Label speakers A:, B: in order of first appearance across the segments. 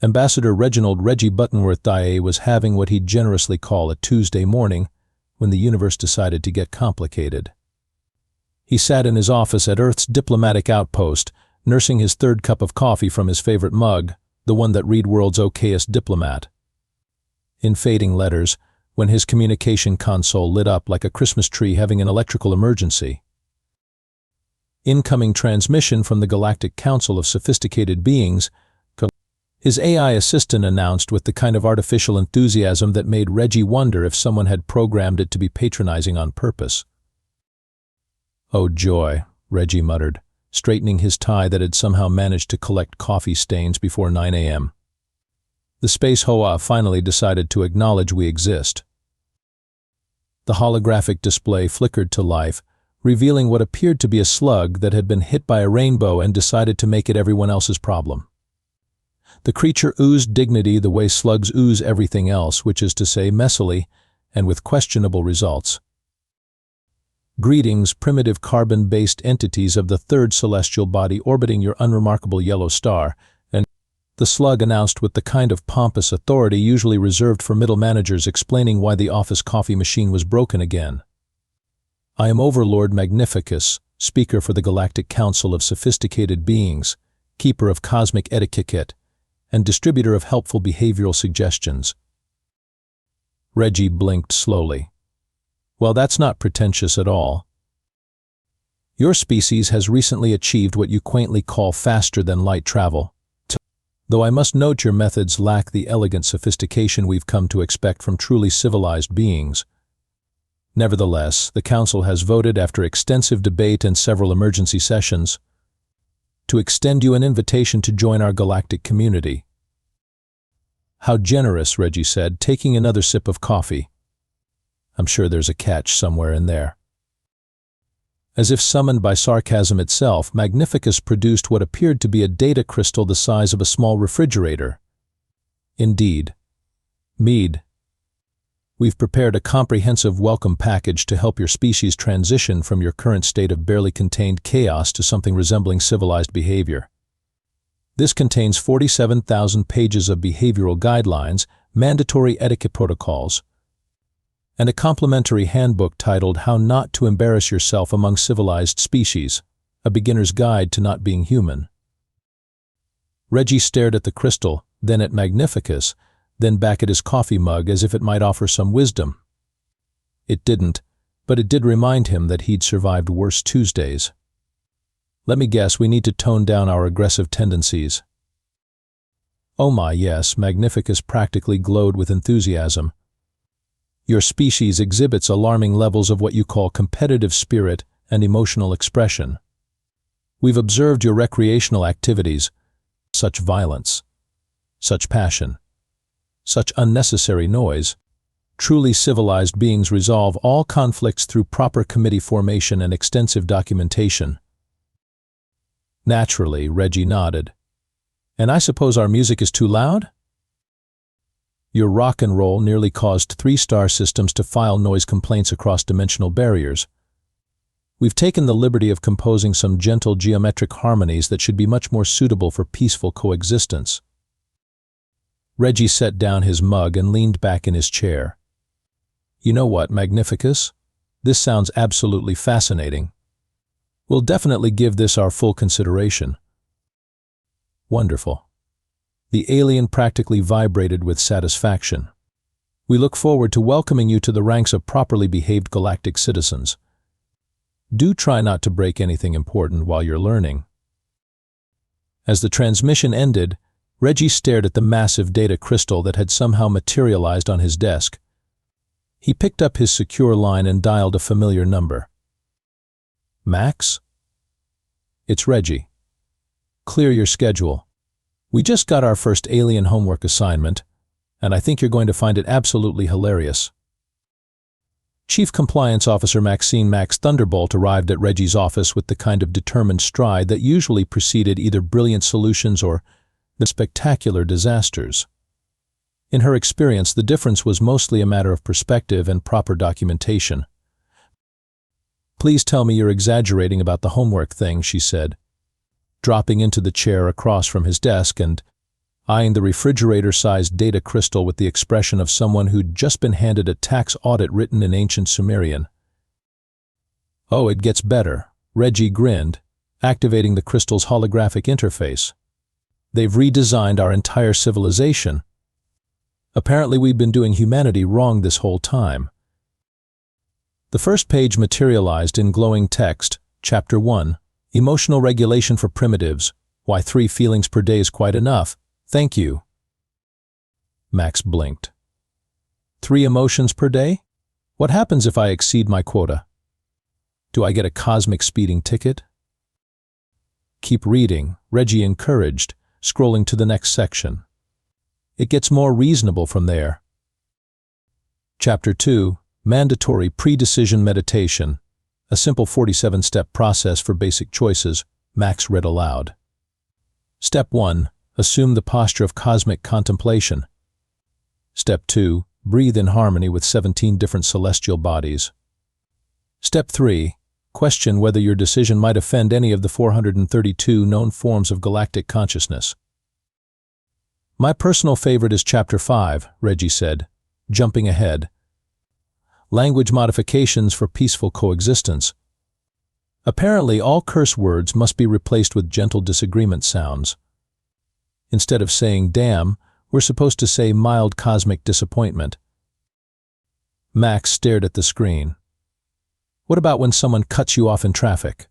A: Ambassador Reginald Reggie Buttonworth Dye was having what he'd generously call a Tuesday morning when the universe decided to get complicated. He sat in his office at Earth's diplomatic outpost, nursing his third cup of coffee from his favorite mug, the one that read world's okayest diplomat. In fading letters, when his communication console lit up like a Christmas tree having an electrical emergency. Incoming transmission from the Galactic Council of Sophisticated Beings, his AI assistant announced with the kind of artificial enthusiasm that made Reggie wonder if someone had programmed it to be patronizing on purpose. "Oh joy," Reggie muttered, straightening his tie that had somehow managed to collect coffee stains before 9 a.m. The space Hoa finally decided to acknowledge we exist. The holographic display flickered to life, revealing what appeared to be a slug that had been hit by a rainbow and decided to make it everyone else's problem. The creature oozed dignity the way slugs ooze everything else, which is to say messily and with questionable results. "Greetings, primitive carbon-based entities of the third celestial body orbiting your unremarkable yellow star," and the slug announced with the kind of pompous authority usually reserved for middle managers explaining why the office coffee machine was broken again. "I am Overlord Magnificus, speaker for the Galactic Council of Sophisticated Beings, keeper of cosmic etiquette, and distributor of helpful behavioral suggestions." Reggie blinked slowly. "Well, that's not pretentious at all. Your species has recently achieved what you quaintly call faster-than-light travel, though I must note your methods lack the elegant sophistication we've come to expect from truly civilized beings. Nevertheless, the Council has voted after extensive debate and several emergency sessions to extend you an invitation to join our galactic community." "How generous," Reggie said, taking another sip of coffee. "I'm sure there's a catch somewhere in there." As if summoned by sarcasm itself, Magnificus produced what appeared to be a data crystal the size of a small refrigerator. "Indeed. Mead. We've prepared a comprehensive welcome package to help your species transition from your current state of barely contained chaos to something resembling civilized behavior. This contains 47,000 pages of behavioral guidelines, mandatory etiquette protocols, and a complimentary handbook titled How Not to Embarrass Yourself Among Civilized Species, a beginner's guide to not being human." Reggie stared at the crystal, then at Magnificus, then back at his coffee mug as if it might offer some wisdom. It didn't, but it did remind him that he'd survived worse Tuesdays. "Let me guess, we need to tone down our aggressive tendencies." "Oh my, yes," Magnificus practically glowed with enthusiasm. "Your species exhibits alarming levels of what you call competitive spirit and emotional expression. We've observed your recreational activities, such violence, such passion, such unnecessary noise. Truly civilized beings resolve all conflicts through proper committee formation and extensive documentation." Naturally, Reggie nodded. "And I suppose our music is too loud?" "Your rock and roll nearly caused 3-star systems to file noise complaints across dimensional barriers. We've taken the liberty of composing some gentle geometric harmonies that should be much more suitable for peaceful coexistence." Reggie set down his mug and leaned back in his chair. "You know what, Magnificus? This sounds absolutely fascinating. We'll definitely give this our full consideration." "Wonderful." The alien practically vibrated with satisfaction. "We look forward to welcoming you to the ranks of properly behaved galactic citizens. Do try not to break anything important while you're learning." As the transmission ended, Reggie stared at the massive data crystal that had somehow materialized on his desk. He picked up his secure line and dialed a familiar number. "Max? It's Reggie. Clear your schedule. We just got our first alien homework assignment, and I think you're going to find it absolutely hilarious." Chief Compliance Officer Maxine Max Thunderbolt arrived at Reggie's office with the kind of determined stride that usually preceded either brilliant solutions or the spectacular disasters. In her experience, the difference was mostly a matter of perspective and proper documentation. "Please tell me you're exaggerating about the homework thing," she said, dropping into the chair across from his desk, and, eyeing the refrigerator-sized data crystal with the expression of someone who'd just been handed a tax audit written in ancient Sumerian. "Oh, it gets better," Reggie grinned, activating the crystal's holographic interface. "They've redesigned our entire civilization. Apparently we've been doing humanity wrong this whole time." The first page materialized in glowing text, Chapter 1, Emotional Regulation for Primitives, Why 3 Feelings per Day is Quite Enough. Thank you. Max blinked. 3 emotions per day? What happens if I exceed my quota? Do I get a cosmic speeding ticket? Keep reading, Reggie encouraged, scrolling to the next section. It gets more reasonable from there. Chapter 2, Mandatory Pre-Decision Meditation, a simple 47-step process for basic choices, Max read aloud. Step 1. Assume the posture of cosmic contemplation. Step 2. Breathe in harmony with 17 different celestial bodies. Step 3. Question whether your decision might offend any of the 432 known forms of galactic consciousness. My personal favorite is Chapter 5, Reggie said, jumping ahead. Language modifications for peaceful coexistence. Apparently, all curse words must be replaced with gentle disagreement sounds. Instead of saying damn, we're supposed to say mild cosmic disappointment. Max stared at the screen. What about when someone cuts you off in traffic?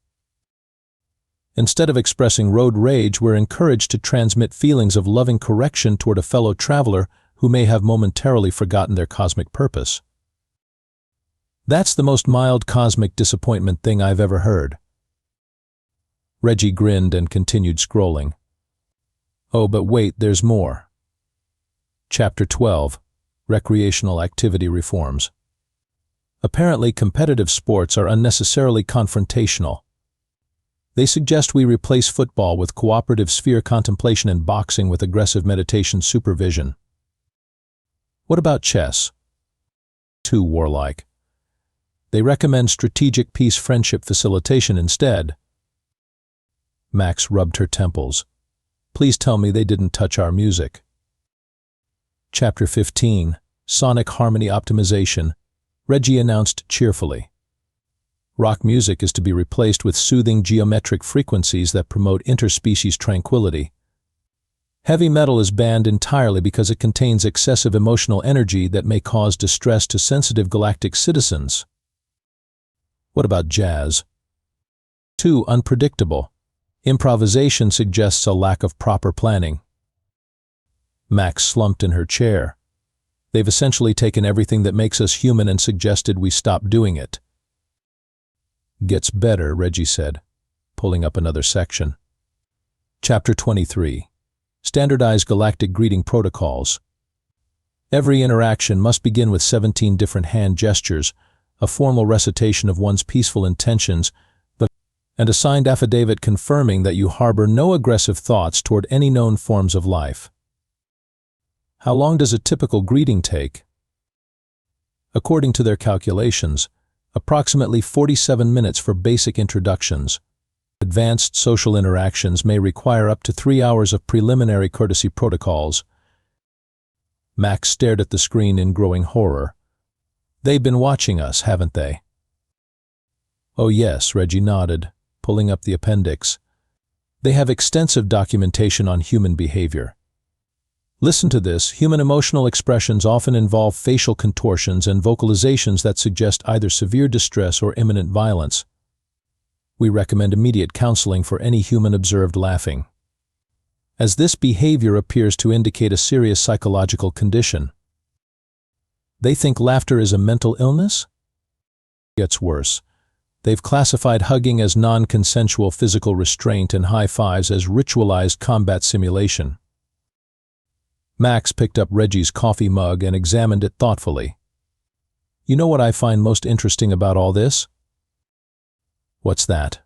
A: Instead of expressing road rage, we're encouraged to transmit feelings of loving correction toward a fellow traveler who may have momentarily forgotten their cosmic purpose. That's the most mild cosmic disappointment thing I've ever heard. Reggie grinned and continued scrolling. Oh, but wait, there's more. Chapter 12, Recreational Activity Reforms. Apparently, competitive sports are unnecessarily confrontational. They suggest we replace football with cooperative sphere contemplation and boxing with aggressive meditation supervision. What about chess? Too warlike. They recommend strategic peace-friendship facilitation instead. Max rubbed her temples. Please tell me they didn't touch our music. Chapter 15, Sonic Harmony Optimization, Reggie announced cheerfully. Rock music is to be replaced with soothing geometric frequencies that promote interspecies tranquility. Heavy metal is banned entirely because it contains excessive emotional energy that may cause distress to sensitive galactic citizens. What about jazz? Too unpredictable. Improvisation suggests a lack of proper planning. Max slumped in her chair. They've essentially taken everything that makes us human and suggested we stop doing it. Gets better, Reggie said, pulling up another section. Chapter 23, Standardized Galactic Greeting Protocols. Every interaction must begin with 17 different hand gestures, a formal recitation of one's peaceful intentions, and a signed affidavit confirming that you harbor no aggressive thoughts toward any known forms of life. How long does a typical greeting take? According to their calculations, approximately 47 minutes for basic introductions. Advanced social interactions may require up to 3 hours of preliminary courtesy protocols. Max stared at the screen in growing horror. They've been watching us, haven't they? Oh yes, Reggie nodded, pulling up the appendix. They have extensive documentation on human behavior. Listen to this. Human emotional expressions often involve facial contortions and vocalizations that suggest either severe distress or imminent violence. We recommend immediate counseling for any human observed laughing, as this behavior appears to indicate a serious psychological condition. They think laughter is a mental illness? Gets worse. They've classified hugging as non-consensual physical restraint and high fives as ritualized combat simulation. Max picked up Reggie's coffee mug and examined it thoughtfully. You know what I find most interesting about all this? What's that?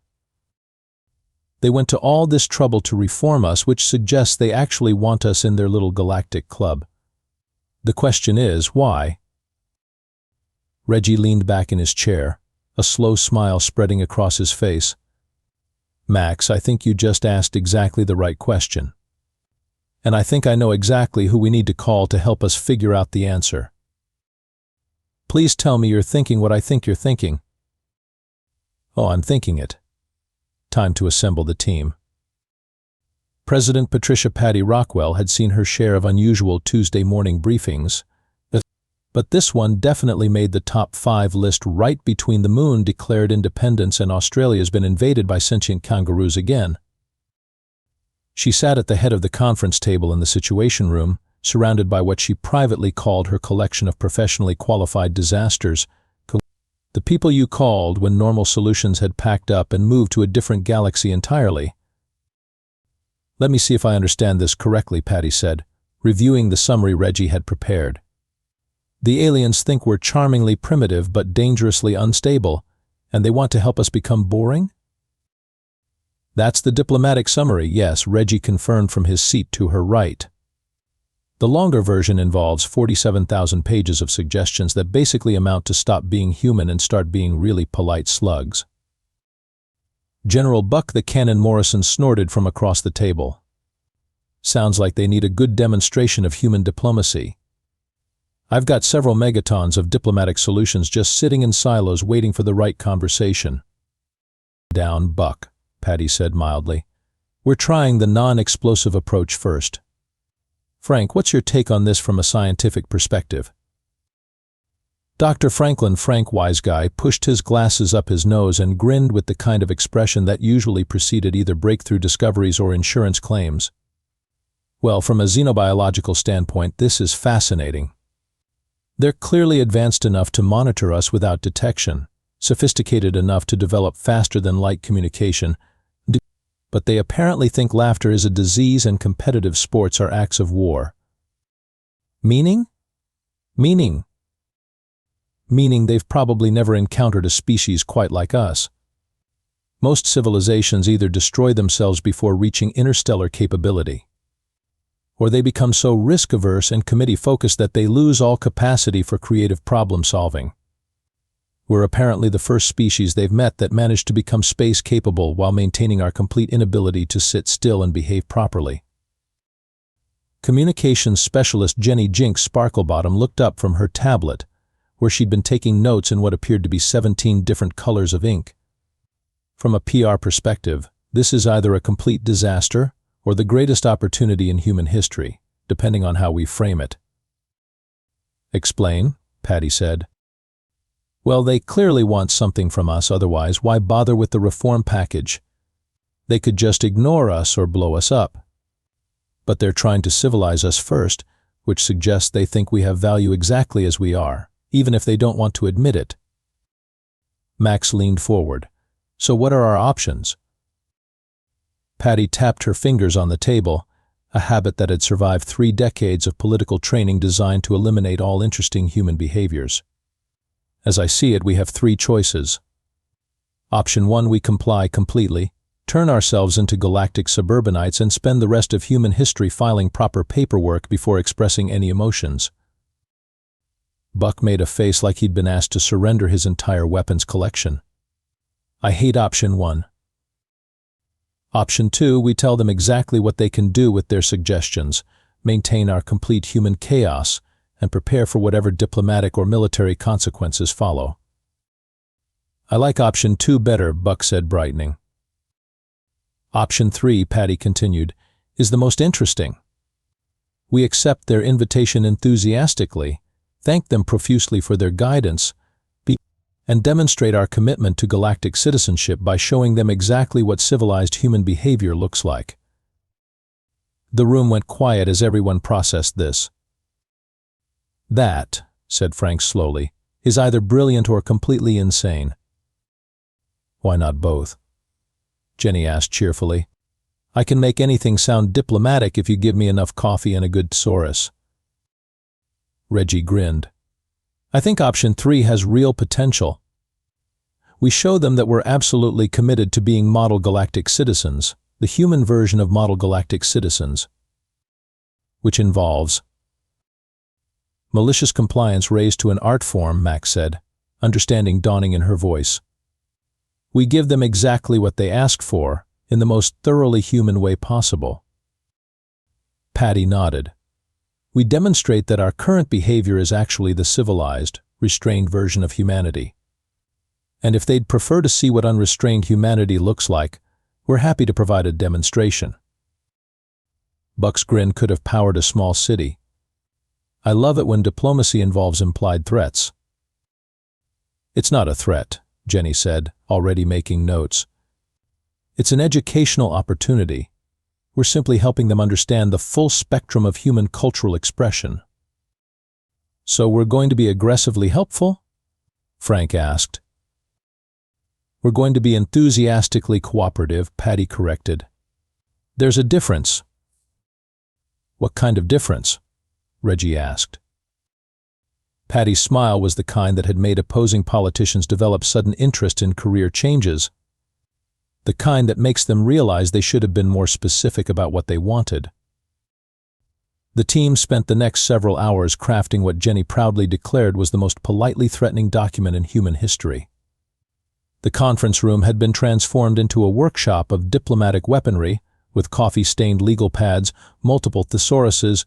A: They went to all this trouble to reform us, which suggests they actually want us in their little galactic club. The question is, why? Reggie leaned back in his chair, a slow smile spreading across his face. Max, I think you just asked exactly the right question. and I think I know exactly who we need to call to help us figure out the answer. Please tell me you're thinking what I think you're thinking. Oh, I'm thinking it. Time to assemble the team. President Patricia Patty Rockwell had seen her share of unusual Tuesday morning briefings, but this one definitely made the top 5 list right between the moon declared independence and Australia's been invaded by sentient kangaroos again. She sat at the head of the conference table in the Situation Room, surrounded by what she privately called her collection of professionally qualified disasters, the people you called when normal solutions had packed up and moved to a different galaxy entirely. Let me see if I understand this correctly, Patty said, reviewing the summary Reggie had prepared. The aliens think we're charmingly primitive but dangerously unstable, and they want to help us become boring? That's the diplomatic summary, yes, Reggie confirmed from his seat to her right. The longer version involves 47,000 pages of suggestions that basically amount to stop being human and start being really polite slugs. General Buck the Cannon Morrison snorted from across the table. Sounds like they need a good demonstration of human diplomacy. I've got several megatons of diplomatic solutions just sitting in silos waiting for the right conversation. Down, Buck, Patty said mildly. We're trying the non-explosive approach first. Frank, what's your take on this from a scientific perspective? Dr. Franklin Frank Wiseguy pushed his glasses up his nose and grinned with the kind of expression that usually preceded either breakthrough discoveries or insurance claims. Well, from a xenobiological standpoint, this is fascinating. They're clearly advanced enough to monitor us without detection, sophisticated enough to develop faster-than-light communication, but they apparently think laughter is a disease and competitive sports are acts of war. Meaning? Meaning they've probably never encountered a species quite like us. Most civilizations either destroy themselves before reaching interstellar capability, or they become so risk-averse and committee-focused that they lose all capacity for creative problem-solving. We're apparently the first species they've met that managed to become space-capable while maintaining our complete inability to sit still and behave properly. Communications specialist Jenny Jinx Sparklebottom looked up from her tablet, where she'd been taking notes in what appeared to be 17 different colors of ink. From a PR perspective, this is either a complete disaster or the greatest opportunity in human history, depending on how we frame it. Explain, Patty said. Well, they clearly want something from us, otherwise why bother with the reform package? They could just ignore us or blow us up. But they're trying to civilize us first, which suggests they think we have value exactly as we are, even if they don't want to admit it. Max leaned forward. So what are our options? Patty tapped her fingers on the table, a habit that had survived 3 decades of political training designed to eliminate all interesting human behaviors. As I see it, we have 3 choices. Option 1, we comply completely, turn ourselves into galactic suburbanites and spend the rest of human history filing proper paperwork before expressing any emotions. Buck made a face like he'd been asked to surrender his entire weapons collection. I hate option 1. Option 2, we tell them exactly what they can do with their suggestions, maintain our complete human chaos, and prepare for whatever diplomatic or military consequences follow. I like option 2 better, Buck said, brightening. Option 3, Patty continued, is the most interesting. We accept their invitation enthusiastically, thank them profusely for their guidance, and demonstrate our commitment to galactic citizenship by showing them exactly what civilized human behavior looks like. The room went quiet as everyone processed this. That, said Frank slowly, is either brilliant or completely insane. Why not both? Jenny asked cheerfully. I can make anything sound diplomatic if you give me enough coffee and a good thesaurus. Reggie grinned. I think option 3 has real potential. We show them that we're absolutely committed to being model galactic citizens, the human version of model galactic citizens, which involves malicious compliance raised to an art form, Max said, understanding dawning in her voice. We give them exactly what they ask for, in the most thoroughly human way possible. Patty nodded. We demonstrate that our current behavior is actually the civilized, restrained version of humanity. And if they'd prefer to see what unrestrained humanity looks like, we're happy to provide a demonstration. Buck's grin could have powered a small city. I love it when diplomacy involves implied threats. It's not a threat, Jenny said, already making notes. It's an educational opportunity. We're simply helping them understand the full spectrum of human cultural expression. So we're going to be aggressively helpful? Frank asked. We're going to be enthusiastically cooperative, Patty corrected. There's a difference. What kind of difference? Reggie asked. Patty's smile was the kind that had made opposing politicians develop sudden interest in career changes, the kind that makes them realize they should have been more specific about what they wanted. The team spent the next several hours crafting what Jenny proudly declared was the most politely threatening document in human history. The conference room had been transformed into a workshop of diplomatic weaponry, with coffee-stained legal pads, multiple thesauruses,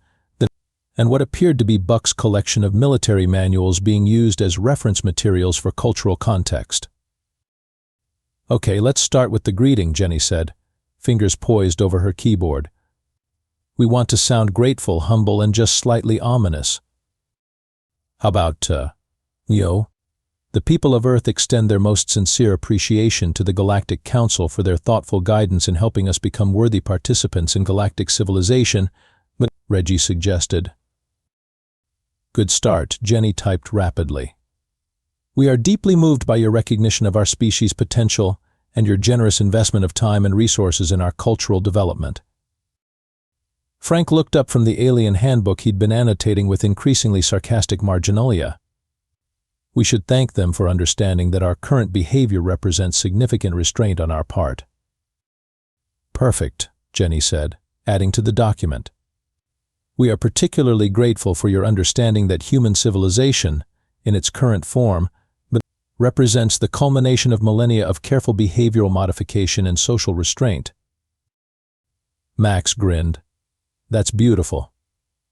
A: and what appeared to be Buck's collection of military manuals being used as reference materials for cultural context. Okay, let's start with the greeting, Jenny said, fingers poised over her keyboard. We want to sound grateful, humble, and just slightly ominous. How about, the people of Earth extend their most sincere appreciation to the Galactic Council for their thoughtful guidance in helping us become worthy participants in galactic civilization, but Reggie suggested. Good start, Jenny typed rapidly. We are deeply moved by your recognition of our species' potential and your generous investment of time and resources in our cultural development. Frank looked up from the alien handbook he'd been annotating with increasingly sarcastic marginalia. We should thank them for understanding that our current behavior represents significant restraint on our part. Perfect, Jenny said, adding to the document. We are particularly grateful for your understanding that human civilization, in its current form, represents the culmination of millennia of careful behavioral modification and social restraint. Max grinned. That's beautiful.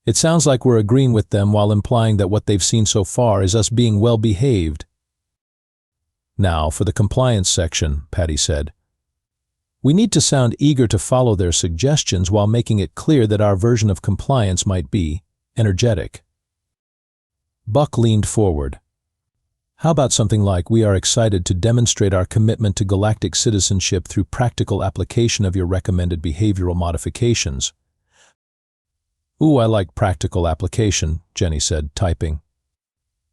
A: It sounds like we're agreeing with them while implying that what they've seen so far is us being well behaved. Now, for the compliance section, Patty said. We need to sound eager to follow their suggestions while making it clear that our version of compliance might be energetic. Buck leaned forward. How about something like, we are excited to demonstrate our commitment to galactic citizenship through practical application of your recommended behavioral modifications. Ooh, I like practical application, Jenny said, typing.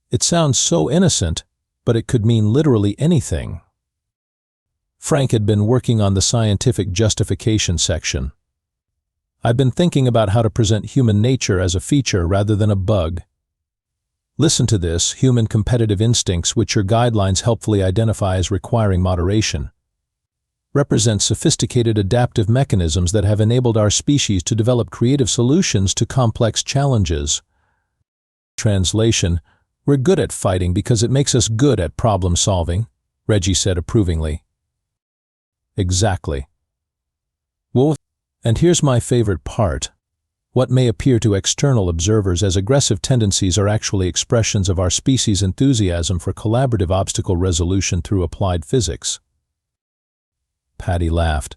A: It sounds so innocent, but it could mean literally anything. Frank had been working on the scientific justification section. I've been thinking about how to present human nature as a feature rather than a bug. Listen to this, human competitive instincts, which your guidelines helpfully identify as requiring moderation, represent sophisticated adaptive mechanisms that have enabled our species to develop creative solutions to complex challenges. Translation, we're good at fighting because it makes us good at problem solving, Reggie said approvingly. Exactly. Well, and here's my favorite part. What may appear to external observers as aggressive tendencies are actually expressions of our species' enthusiasm for collaborative obstacle resolution through applied physics. Patty laughed.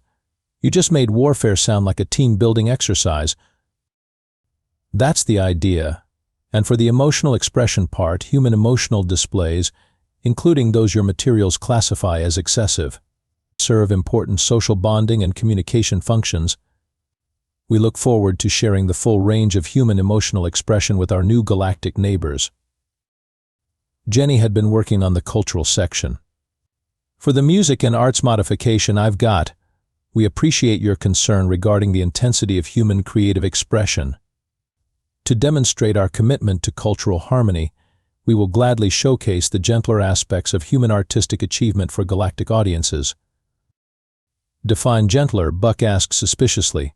A: You just made warfare sound like a team-building exercise. That's the idea. And for the emotional expression part, human emotional displays, including those your materials classify as excessive, serve important social bonding and communication functions. We look forward to sharing the full range of human emotional expression with our new galactic neighbors. Jenny had been working on the cultural section. For the music and arts modification we appreciate your concern regarding the intensity of human creative expression. To demonstrate our commitment to cultural harmony, we will gladly showcase the gentler aspects of human artistic achievement for galactic audiences. Define gentler, Buck asked suspiciously.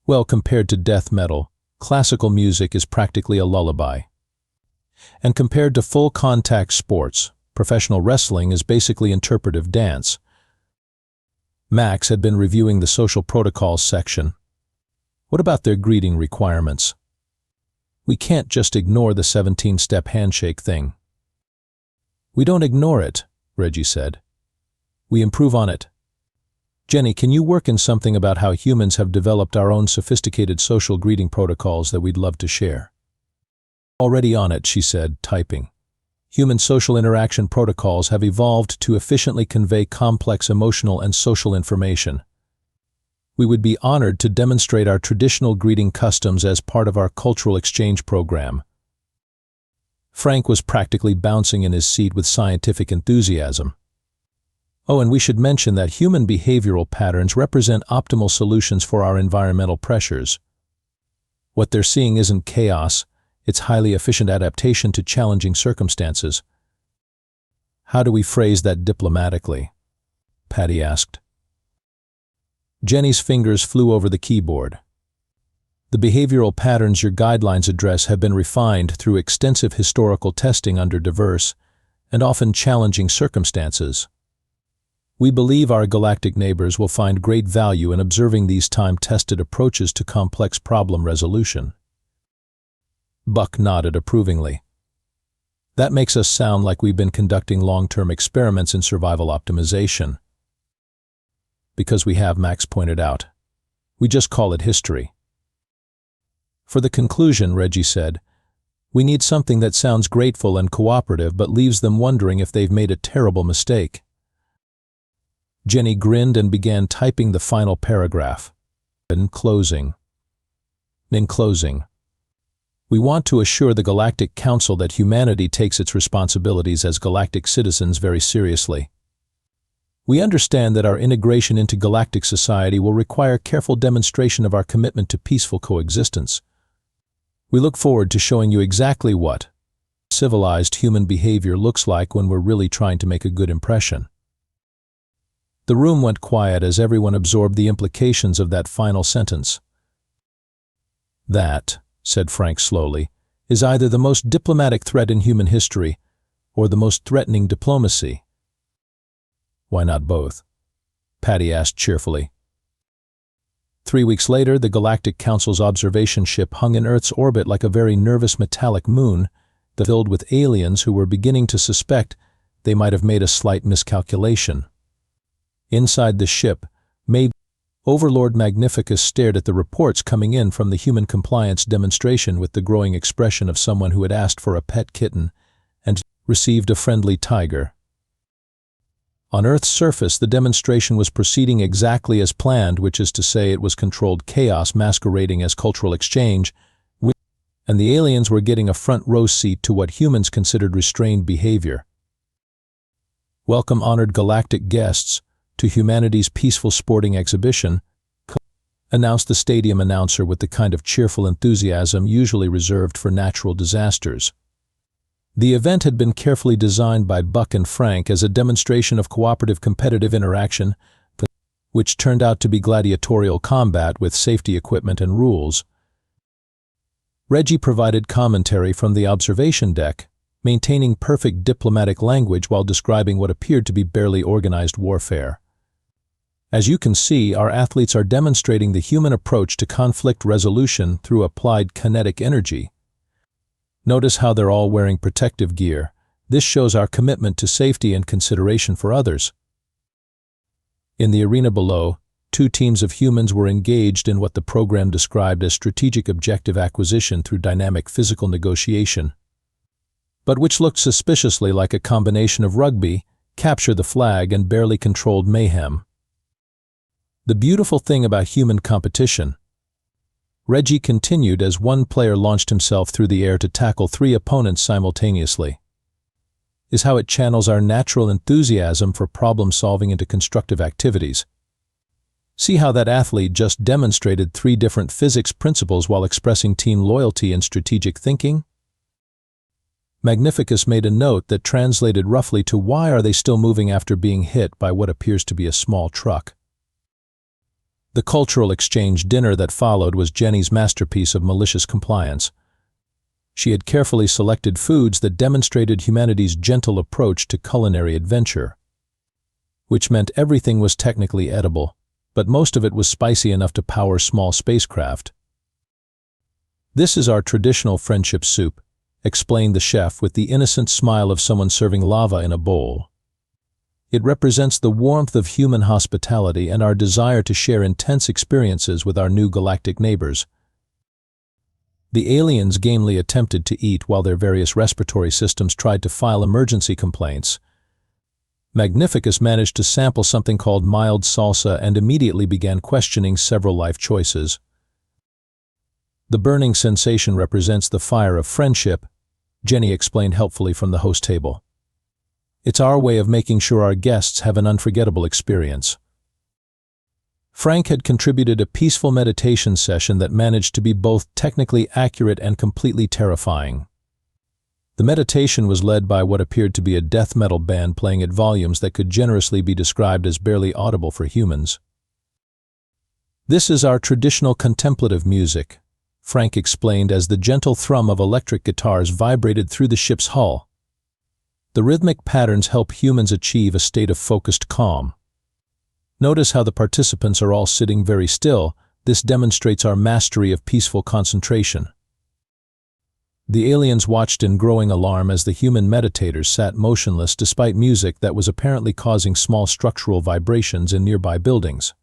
A: Well, compared to death metal, classical music is practically a lullaby. And compared to full-contact sports, professional wrestling is basically interpretive dance. Max had been reviewing the social protocols section. What about their greeting requirements? We can't just ignore the 17-step handshake thing. We don't ignore it, Reggie said. We improve on it. Jenny, can you work in something about how humans have developed our own sophisticated social greeting protocols that we'd love to share? Already on it, she said, typing. Human social interaction protocols have evolved to efficiently convey complex emotional and social information. We would be honored to demonstrate our traditional greeting customs as part of our cultural exchange program. Frank was practically bouncing in his seat with scientific enthusiasm. Oh, and we should mention that human behavioral patterns represent optimal solutions for our environmental pressures. What they're seeing isn't chaos, it's highly efficient adaptation to challenging circumstances. How do we phrase that diplomatically? Patty asked. Jenny's fingers flew over the keyboard. The behavioral patterns your guidelines address have been refined through extensive historical testing under diverse and often challenging circumstances. We believe our galactic neighbors will find great value in observing these time-tested approaches to complex problem resolution. Buck nodded approvingly. That makes us sound like we've been conducting long-term experiments in survival optimization. Because we have, Max pointed out. We just call it history. For the conclusion, Reggie said, we need something that sounds grateful and cooperative but leaves them wondering if they've made a terrible mistake. Jenny grinned and began typing the final paragraph. In closing, we want to assure the Galactic Council that humanity takes its responsibilities as galactic citizens very seriously. We understand that our integration into galactic society will require careful demonstration of our commitment to peaceful coexistence. We look forward to showing you exactly what civilized human behavior looks like when we're really trying to make a good impression. The room went quiet as everyone absorbed the implications of that final sentence. That, said Frank slowly, is either the most diplomatic threat in human history or the most threatening diplomacy. Why not both? Patty asked cheerfully. 3 weeks later, the Galactic Council's observation ship hung in Earth's orbit like a very nervous metallic moon, filled with aliens who were beginning to suspect they might have made a slight miscalculation. Inside the ship, Overlord Magnificus stared at the reports coming in from the human compliance demonstration with the growing expression of someone who had asked for a pet kitten and received a friendly tiger. On Earth's surface, the demonstration was proceeding exactly as planned, which is to say it was controlled chaos masquerading as cultural exchange, and the aliens were getting a front row seat to what humans considered restrained behavior. Welcome, honored galactic guests, to humanity's peaceful sporting exhibition, announced the stadium announcer with the kind of cheerful enthusiasm usually reserved for natural disasters. The event had been carefully designed by Buck and Frank as a demonstration of cooperative competitive interaction, which turned out to be gladiatorial combat with safety equipment and rules. Reggie provided commentary from the observation deck, maintaining perfect diplomatic language while describing what appeared to be barely organized warfare. As you can see, our athletes are demonstrating the human approach to conflict resolution through applied kinetic energy. Notice how they're all wearing protective gear. This shows our commitment to safety and consideration for others. In the arena below, 2 teams of humans were engaged in what the program described as strategic objective acquisition through dynamic physical negotiation, but which looked suspiciously like a combination of rugby, capture the flag, and barely controlled mayhem. The beautiful thing about human competition, Reggie continued as one player launched himself through the air to tackle 3 opponents simultaneously, is how it channels our natural enthusiasm for problem-solving into constructive activities. See how that athlete just demonstrated 3 different physics principles while expressing team loyalty and strategic thinking? Magnificus made a note that translated roughly to why are they still moving after being hit by what appears to be a small truck. The cultural exchange dinner that followed was Jenny's masterpiece of malicious compliance. She had carefully selected foods that demonstrated humanity's gentle approach to culinary adventure, which meant everything was technically edible, but most of it was spicy enough to power small spacecraft, "This is our traditional friendship soup," explained the chef with the innocent smile of someone serving lava in a bowl. "It represents the warmth of human hospitality and our desire to share intense experiences with our new galactic neighbors." The aliens gamely attempted to eat while their various respiratory systems tried to file emergency complaints. Magnificus managed to sample something called mild salsa and immediately began questioning several life choices. "The burning sensation represents the fire of friendship," Jenny explained helpfully from the host table. "It's our way of making sure our guests have an unforgettable experience." Frank had contributed a peaceful meditation session that managed to be both technically accurate and completely terrifying. The meditation was led by what appeared to be a death metal band playing at volumes that could generously be described as barely audible for humans. "This is our traditional contemplative music," Frank explained as the gentle thrum of electric guitars vibrated through the ship's hull. "The rhythmic patterns help humans achieve a state of focused calm. Notice how the participants are all sitting very still. This demonstrates our mastery of peaceful concentration." The aliens watched in growing alarm as the human meditators sat motionless despite music that was apparently causing small structural vibrations in nearby buildings.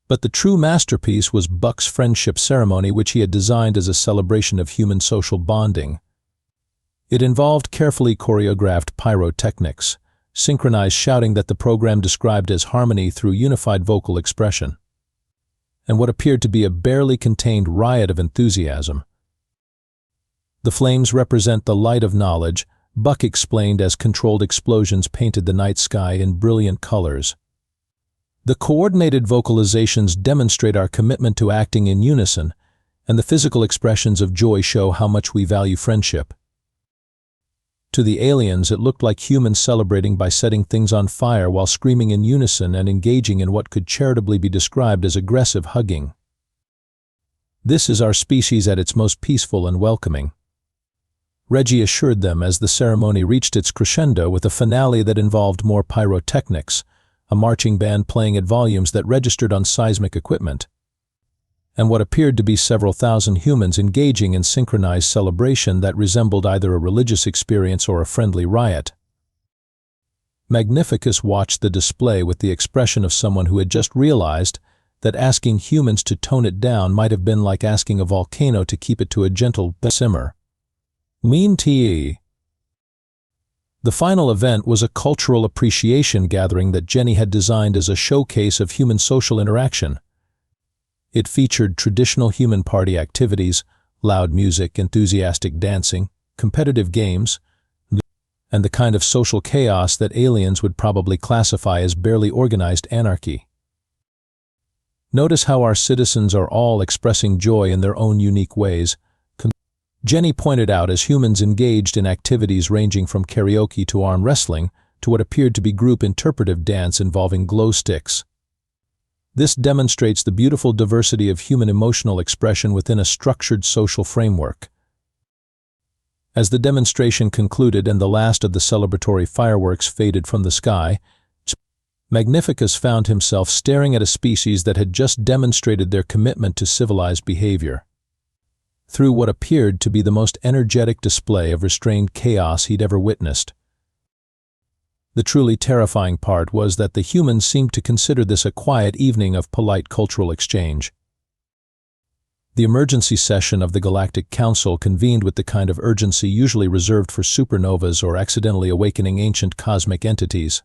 A: But the true masterpiece was Buck's friendship ceremony, which he had designed as a celebration of human social bonding. It involved carefully choreographed pyrotechnics, synchronized shouting that the program described as harmony through unified vocal expression, and what appeared to be a barely contained riot of enthusiasm. "The flames represent the light of knowledge," Buck explained as controlled explosions painted the night sky in brilliant colors. "The coordinated vocalizations demonstrate our commitment to acting in unison, and the physical expressions of joy show how much we value friendship." To the aliens, it looked like humans celebrating by setting things on fire while screaming in unison and engaging in what could charitably be described as aggressive hugging. "This is our species at its most peaceful and welcoming," Reggie assured them as the ceremony reached its crescendo with a finale that involved more pyrotechnics, a marching band playing at volumes that registered on seismic equipment, and what appeared to be several thousand humans engaging in synchronized celebration that resembled either a religious experience or a friendly riot. Magnificus watched the display with the expression of someone who had just realized that asking humans to tone it down might have been like asking a volcano to keep it to a gentle simmer. Mean T.E. The final event was a cultural appreciation gathering that Jenny had designed as a showcase of human social interaction. It featured traditional human party activities, loud music, enthusiastic dancing, competitive games, and the kind of social chaos that aliens would probably classify as barely organized anarchy. "Notice how our citizens are all expressing joy in their own unique ways," Jenny pointed out as humans engaged in activities ranging from karaoke to arm wrestling to what appeared to be group interpretive dance involving glow sticks. This demonstrates the beautiful diversity of human emotional expression within a structured social framework. As the demonstration concluded and the last of the celebratory fireworks faded from the sky, Magnificus found himself staring at a species that had just demonstrated their commitment to civilized behavior. Through what appeared to be the most energetic display of restrained chaos he'd ever witnessed. The truly terrifying part was that the humans seemed to consider this a quiet evening of polite cultural exchange. The emergency session of the Galactic Council convened with the kind of urgency usually reserved for supernovas or accidentally awakening ancient cosmic entities.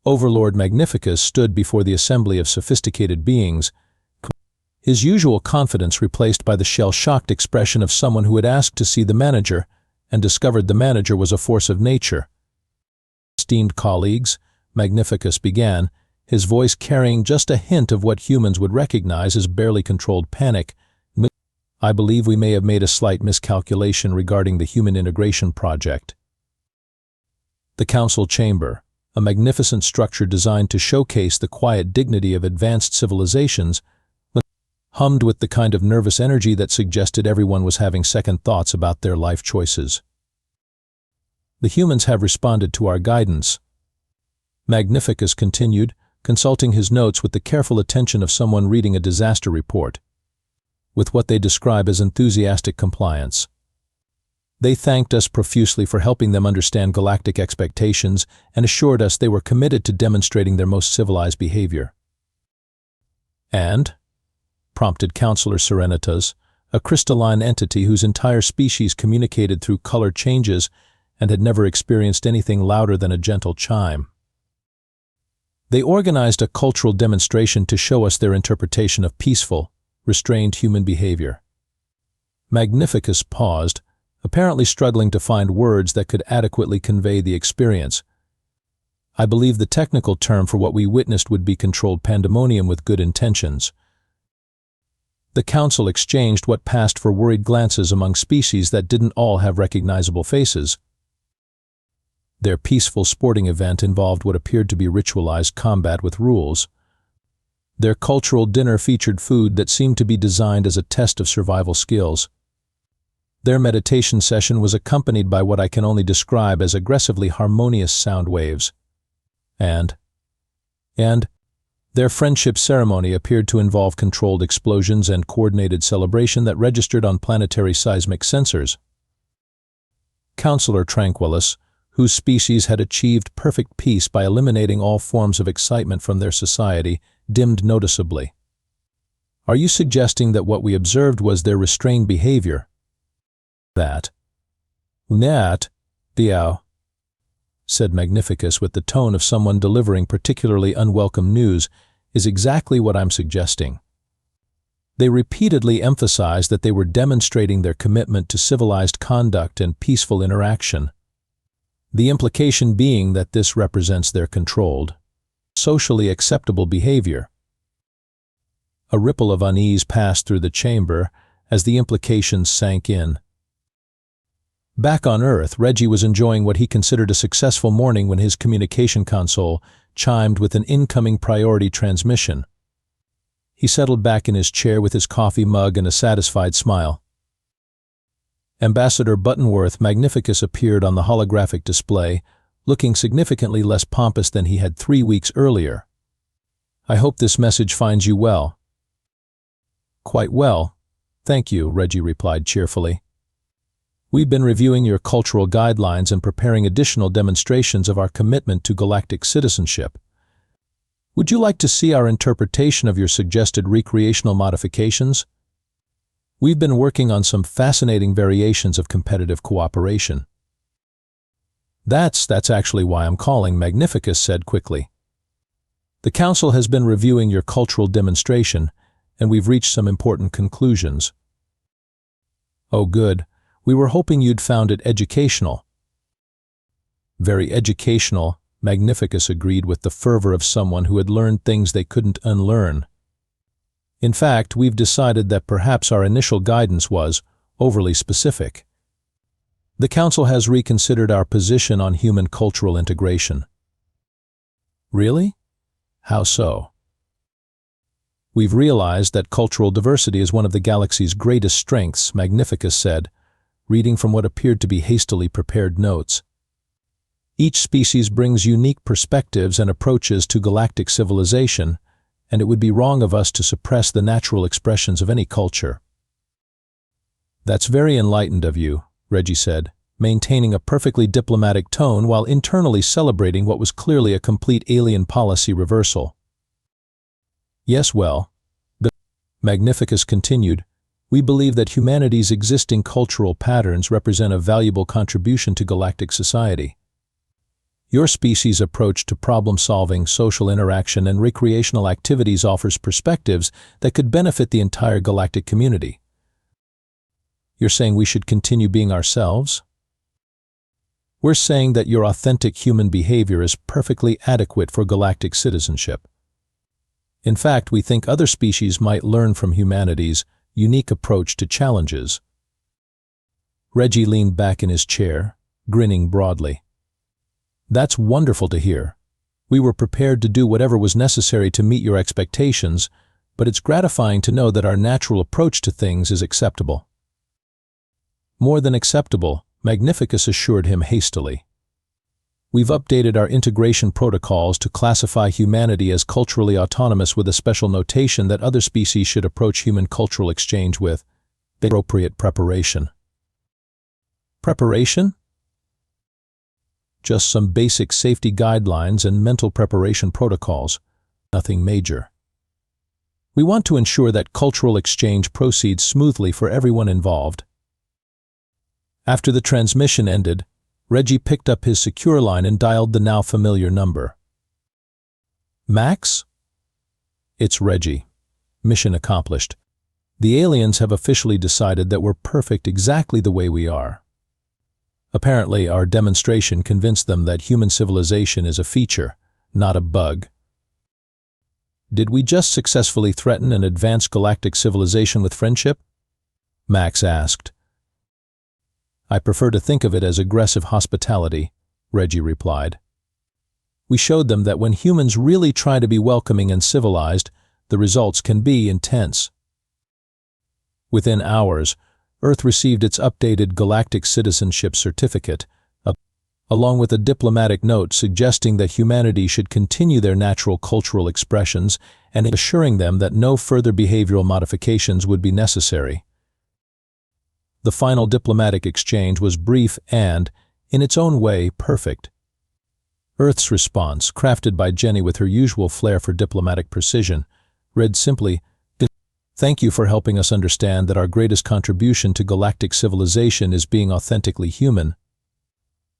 A: Overlord Magnificus stood before the assembly of sophisticated beings, his usual confidence replaced by the shell-shocked expression of someone who had asked to see the manager and discovered the manager was a force of nature. "Esteemed colleagues," Magnificus began, his voice carrying just a hint of what humans would recognize as barely controlled panic. "I believe we may have made a slight miscalculation regarding the human integration project." The council chamber, a magnificent structure designed to showcase the quiet dignity of advanced civilizations, hummed with the kind of nervous energy that suggested everyone was having second thoughts about their life choices. "The humans have responded to our guidance," Magnificus continued, consulting his notes with the careful attention of someone reading a disaster report. with what they describe as enthusiastic compliance. They thanked us profusely for helping them understand galactic expectations and assured us they were committed to demonstrating their most civilized behavior. "And?" prompted Counselor Serenitas, a crystalline entity whose entire species communicated through color changes and had never experienced anything louder than a gentle chime. "They organized a cultural demonstration to show us their interpretation of peaceful, restrained human behavior." Magnificus paused, apparently struggling to find words that could adequately convey the experience. "I believe the technical term for what we witnessed would be controlled pandemonium with good intentions." The council exchanged what passed for worried glances among species that didn't all have recognizable faces. Their peaceful sporting event involved what appeared to be ritualized combat with rules. Their cultural dinner featured food that seemed to be designed as a test of survival skills. Their meditation session was accompanied by what I can only describe as aggressively harmonious sound waves. And their friendship ceremony appeared to involve controlled explosions and coordinated celebration that registered on planetary seismic sensors. Counselor Tranquillus, whose species had achieved perfect peace by eliminating all forms of excitement from their society, dimmed noticeably. "Are you suggesting that what we observed was their restrained behavior?" "That, Diao," said Magnificus with the tone of someone delivering particularly unwelcome news, "is exactly what I'm suggesting. They repeatedly emphasized that they were demonstrating their commitment to civilized conduct and peaceful interaction, the implication being that this represents their controlled, socially acceptable behavior." A ripple of unease passed through the chamber as the implications sank in. Back on Earth, Reggie was enjoying what he considered a successful morning when his communication console chimed with an incoming priority transmission. He settled back in his chair with his coffee mug and a satisfied smile. Ambassador Buttonworth Magnificus appeared on the holographic display, looking significantly less pompous than he had 3 weeks earlier. "I hope this message finds you well." "Quite well, thank you," Reggie replied cheerfully. "We've been reviewing your cultural guidelines and preparing additional demonstrations of our commitment to galactic citizenship. Would you like to see our interpretation of your suggested recreational modifications? We've been working on some fascinating variations of competitive cooperation." That's actually why I'm calling," Magnificus said quickly. "The Council has been reviewing your cultural demonstration, and we've reached some important conclusions." "Oh, good. We were hoping you'd found it educational." "Very educational," Magnificus agreed with the fervor of someone who had learned things they couldn't unlearn. "In fact, we've decided that perhaps our initial guidance was overly specific. The Council has reconsidered our position on human cultural integration." "Really? How so?" "We've realized that cultural diversity is one of the galaxy's greatest strengths," Magnificus said, reading from what appeared to be hastily prepared notes. "Each species brings unique perspectives and approaches to galactic civilization, and it would be wrong of us to suppress the natural expressions of any culture." "That's very enlightened of you," Reggie said, maintaining a perfectly diplomatic tone while internally celebrating what was clearly a complete alien policy reversal. "Yes, well," the Magnificus continued, "we believe that humanity's existing cultural patterns represent a valuable contribution to galactic society. Your species' approach to problem-solving, social interaction, and recreational activities offers perspectives that could benefit the entire galactic community." "You're saying we should continue being ourselves?" "We're saying that your authentic human behavior is perfectly adequate for galactic citizenship. In fact, we think other species might learn from humanity's unique approach to challenges." Reggie leaned back in his chair, grinning broadly. "That's wonderful to hear. We were prepared to do whatever was necessary to meet your expectations, but it's gratifying to know that our natural approach to things is acceptable." "More than acceptable," Magnificus assured him hastily. We've updated our integration protocols to classify humanity as culturally autonomous with a special notation that other species should approach human cultural exchange with appropriate preparation. Preparation? Just some basic safety guidelines and mental preparation protocols. Nothing major. We want to ensure that cultural exchange proceeds smoothly for everyone involved. After the transmission ended, Reggie picked up his secure line and dialed the now familiar number. Max? It's Reggie. Mission accomplished. The aliens have officially decided that we're perfect exactly the way we are. Apparently, our demonstration convinced them that human civilization is a feature, not a bug. Did we just successfully threaten an advanced galactic civilization with friendship? Max asked. I prefer to think of it as aggressive hospitality, Reggie replied. We showed them that when humans really try to be welcoming and civilized, the results can be intense. Within hours, Earth received its updated Galactic Citizenship Certificate, along with a diplomatic note suggesting that humanity should continue their natural cultural expressions and assuring them that no further behavioral modifications would be necessary. The final diplomatic exchange was brief and, in its own way, perfect. Earth's response, crafted by Jenny with her usual flair for diplomatic precision, read simply, "Thank you for helping us understand that our greatest contribution to galactic civilization is being authentically human.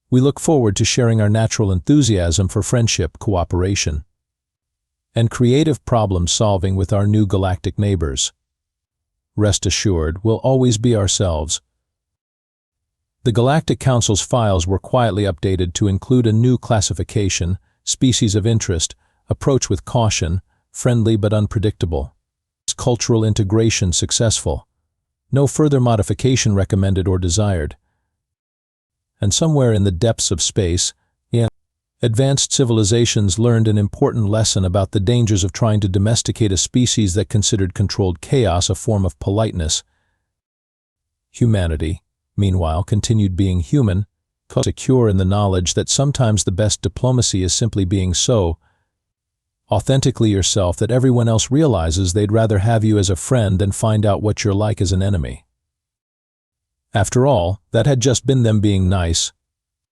A: We look forward to sharing our natural enthusiasm for friendship, cooperation, and creative problem-solving with our new galactic neighbors. Rest assured, we'll always be ourselves." The Galactic Council's files were quietly updated to include a new classification, species of interest, approach with caution, friendly but unpredictable. Cultural integration successful. No further modification recommended or desired. And somewhere in the depths of space, advanced civilizations learned an important lesson about the dangers of trying to domesticate a species that considered controlled chaos a form of politeness. Humanity, meanwhile, continued being human, secure in the knowledge that sometimes the best diplomacy is simply being so authentically yourself that everyone else realizes they'd rather have you as a friend than find out what you're like as an enemy. After all, that had just been them being nice,